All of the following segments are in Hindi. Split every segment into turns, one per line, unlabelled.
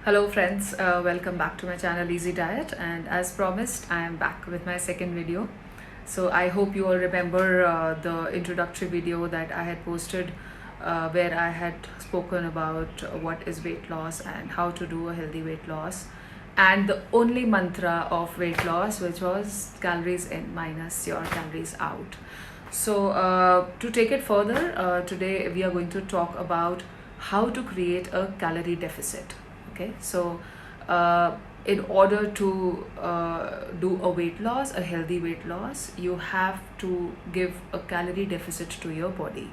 Hello friends, welcome back to my channel Easy Diet, and as promised I am back with my second video. So I hope you all remember the introductory video that I had posted where I had spoken about what is weight loss and how to do a healthy weight loss, and the only mantra of weight loss, which was calories in minus your calories out. So to take it further, today we are going to talk about how to create a calorie deficit. Okay, so in order to do a weight loss, a healthy weight loss, you have to give a calorie deficit to your body.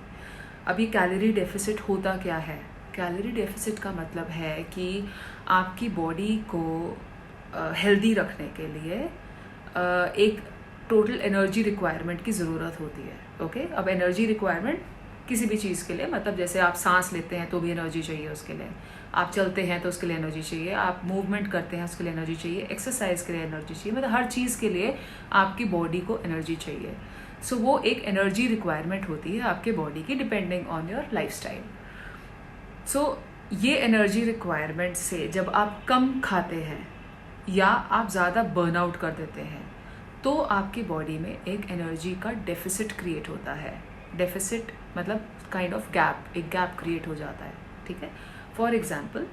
अभी कैलोरी डेफिसिट होता क्या है? कैलोरी डेफिसिट का मतलब है कि आपकी बॉडी को हेल्दी रखने के लिए एक टोटल एनर्जी रिक्वायरमेंट की ज़रूरत होती है. ओके, अब एनर्जी रिक्वायरमेंट किसी भी चीज़ के लिए, मतलब जैसे आप सांस लेते हैं तो भी एनर्जी चाहिए उसके लिए, आप चलते हैं तो उसके लिए एनर्जी चाहिए, आप मूवमेंट करते हैं उसके लिए एनर्जी चाहिए, एक्सरसाइज के लिए एनर्जी चाहिए, मतलब हर चीज़ के लिए आपकी बॉडी को एनर्जी चाहिए. सो वो एक एनर्जी रिक्वायरमेंट होती है आपके बॉडी की, डिपेंडिंग ऑन योर लाइफस्टाइल. सो ये एनर्जी रिक्वायरमेंट से जब आप कम खाते हैं या आप ज़्यादा बर्नआउट कर देते हैं तो आपकी बॉडी में एक एनर्जी का डेफिसिट क्रिएट होता है. डेफिसिट मतलब काइंड ऑफ गैप, एक गैप क्रिएट हो जाता है. ठीक है, फॉर एग्जाम्पल,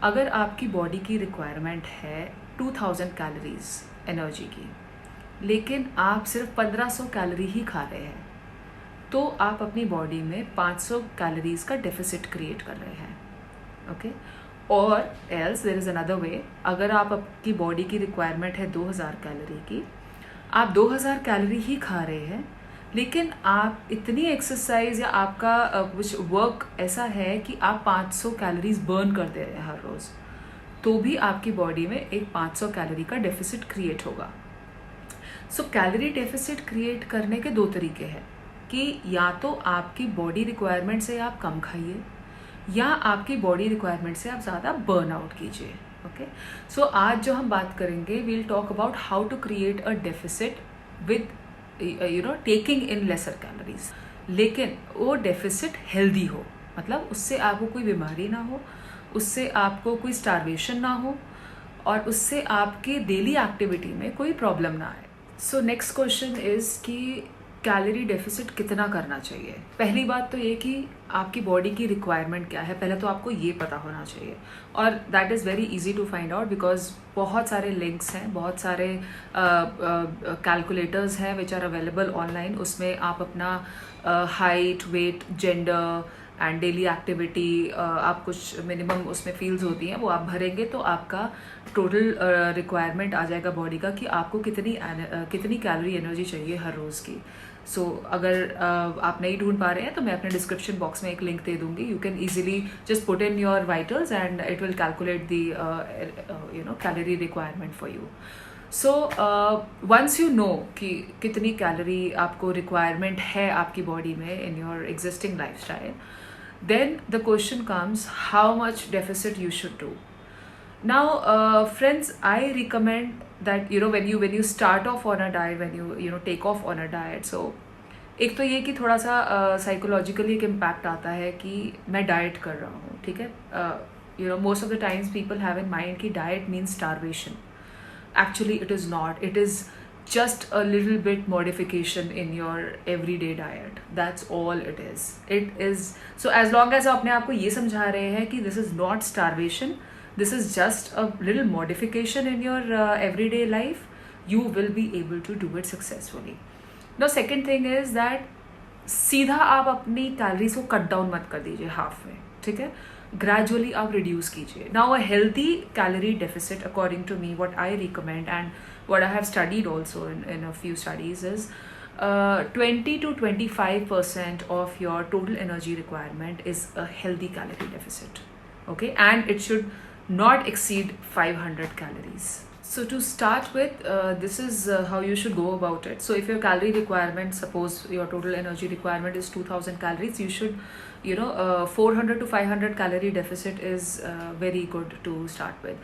अगर आपकी बॉडी की रिक्वायरमेंट है 2000 कैलोरीज एनर्जी की, लेकिन आप सिर्फ 1500 कैलोरी ही खा रहे हैं, तो आप अपनी बॉडी में 500 कैलोरीज का डेफिसिट क्रिएट कर रहे हैं. ओके, और else there is another way. अगर आप आपकी बॉडी की रिक्वायरमेंट है 2000 कैलोरी की, आप 2000 कैलोरी ही खा रहे हैं, लेकिन आप इतनी एक्सरसाइज या आपका कुछ वर्क ऐसा है कि आप 500 कैलोरीज बर्न कर दे रहे हैं हर रोज़, तो भी आपकी बॉडी में एक 500 कैलोरी का डेफिसिट क्रिएट होगा. सो कैलोरी डेफिसिट क्रिएट करने के दो तरीके हैं कि या तो आपकी बॉडी रिक्वायरमेंट से आप कम खाइए या आपकी बॉडी रिक्वायरमेंट से आप ज़्यादा बर्न आउट कीजिए. ओके, सो आज जो हम बात करेंगे, we'll talk about how to create a deficit with taking in lesser calories, लेकिन वो डेफिसिट हेल्दी हो, मतलब उससे आपको कोई बीमारी ना हो, उससे आपको कोई स्टारवेशन ना हो, और उससे आपके डेली एक्टिविटी में कोई प्रॉब्लम ना आए. सो नेक्स्ट क्वेश्चन इज़ कि कैलोरी डेफिसिट कितना करना चाहिए. पहली बात तो ये कि आपकी बॉडी की रिक्वायरमेंट क्या है, पहले तो आपको ये पता होना चाहिए, और that is very easy to find out because बहुत सारे लिंक्स हैं, बहुत सारे कैलकुलेटर्स हैं विच आर अवेलेबल ऑनलाइन. उसमें आप अपना height, weight, gender and daily activity, आप कुछ मिनिमम उसमें फील्ड्स होती हैं, वो आप भरेंगे तो आपका टोटल रिक्वायरमेंट आ जाएगा बॉडी का कि आपको कितनी कैलोरी एनर्जी चाहिए हर रोज़ की. सो अगर आप नहीं ढूंढ पा रहे हैं तो मैं अपने डिस्क्रिप्शन बॉक्स में एक लिंक दे दूंगी. You can easily just put in your vitals and it will calculate the calorie requirement for you. So once you know कि कितनी कैलोरी आपको रिक्वायरमेंट है आपकी बॉडी में in your existing lifestyle, then the question comes how much deficit you should do. Now friends, I recommend that when you start off on a diet, when you take off on a diet, so एक तो ये कि थोड़ा सा साइकोलॉजिकली एक इम्पैक्ट आता है कि मैं डाइट कर रहा हूँ. ठीक है, most of the times people have in mind कि diet means starvation. Actually it is not. It is just a little bit modification in your everyday diet. That's all it is. It is, so as long as आप अपने आप को ये समझा रहे हैं कि this is not starvation, this is just a little modification in your everyday life, you will be able to do it successfully. Now second thing is that सीधा आप अपनी कैलोरीज को कट डाउन मत कर दीजिए हाफ में. ठीक है, ग्रेजुअली आप रिड्यूस कीजिए. Now a healthy calorie deficit according to me, what I recommend and what I have studied also in a few studies is 20 to 25% of your total energy requirement is a healthy calorie deficit. Okay, and it should not exceed 500 calories. So to start with, this is how you should go about it. So if your calorie requirement, suppose your total energy requirement is 2000 calories, you should 400 to 500 calorie deficit is very good to start with.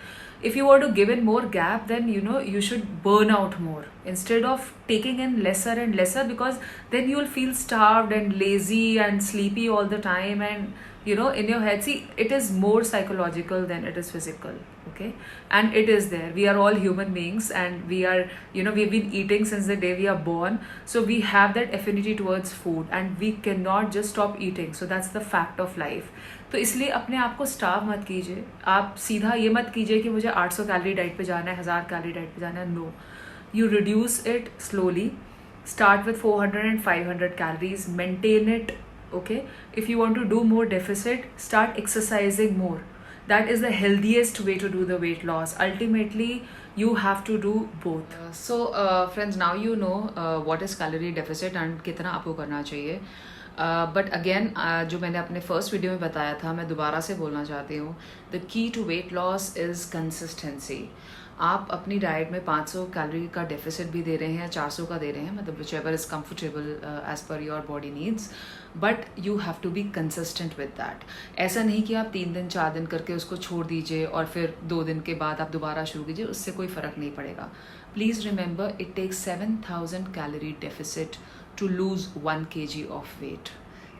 If you want to give in more gap, then you should burn out more instead of taking in lesser and lesser, because then you will feel starved and lazy and sleepy all the time, and you know, in your head. See, it is more psychological than it is physical. Okay, and it is there. We are all human beings, and we are, you know, we've been eating since the day we are born, so we have that affinity towards food, and we cannot just stop eating. So that's the fact of life. तो इसलिए अपने आप को स्टार्व मत कीजिए. आप सीधा ये मत कीजिए कि मुझे 800 कैलोरी डाइट पे जाना है, 1000 कैलोरी डाइट पे जाना है. No, you reduce it slowly. Start with 400 and 500 calories, maintain it. Okay, if you want to do more deficit, start exercising more. That is the healthiest way to do the weight loss. Ultimately, you have to do both. Friends, now you know what is calorie deficit and कितना आपको करना चाहिए. बट अगेन जो मैंने अपने फर्स्ट वीडियो में बताया था, मैं दोबारा से बोलना चाहती हूँ. The key to weight loss is consistency. आप अपनी डाइट में 500 कैलोरी का डेफिसिट भी दे रहे हैं, 400 का दे रहे हैं, मतलब whichever is comfortable as per your body needs, but you have to be consistent with that. ऐसा नहीं कि आप 3 दिन 4 दिन करके उसको छोड़ दीजिए और फिर 2 दिन के बाद आप दोबारा शुरू कीजिए, उससे कोई फ़र्क नहीं पड़ेगा. Please remember, it takes 7000 calorie deficit to lose 1 kg of weight.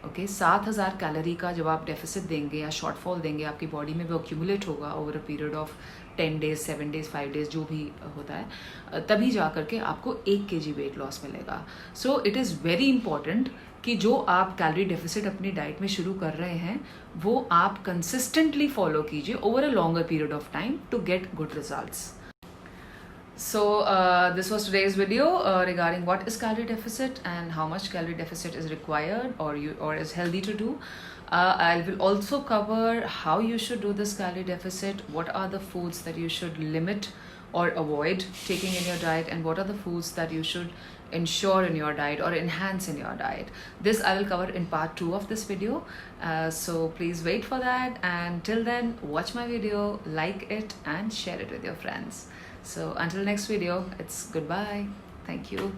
Okay, 7000 calorie का जब आप डेफिसिट देंगे या शॉर्टफॉल देंगे, आपकी बॉडी में वो एक्यूमुलेट होगा over a period of 10 days, 7 days, 5 days, जो भी होता है, तभी जा करके आपको 1 kg वेट लॉस मिलेगा. So it is very important कि जो आप कैलोरी डेफिसिट अपनी डाइट में शुरू कर रहे हैं, वो आप कंसिस्टेंटली फॉलो कीजिए over a longer period of time to get good results. So this was today's video regarding what is calorie deficit and how much calorie deficit is required or is healthy to do. I will also cover how you should do this calorie deficit, what are the foods that you should limit or avoid taking in your diet, and what are the foods that you should ensure in your diet or enhance in your diet. This I will cover in part 2 of this video. So please wait for that, and till then watch my video, like it and share it with your friends. So until next video, it's goodbye. Thank you.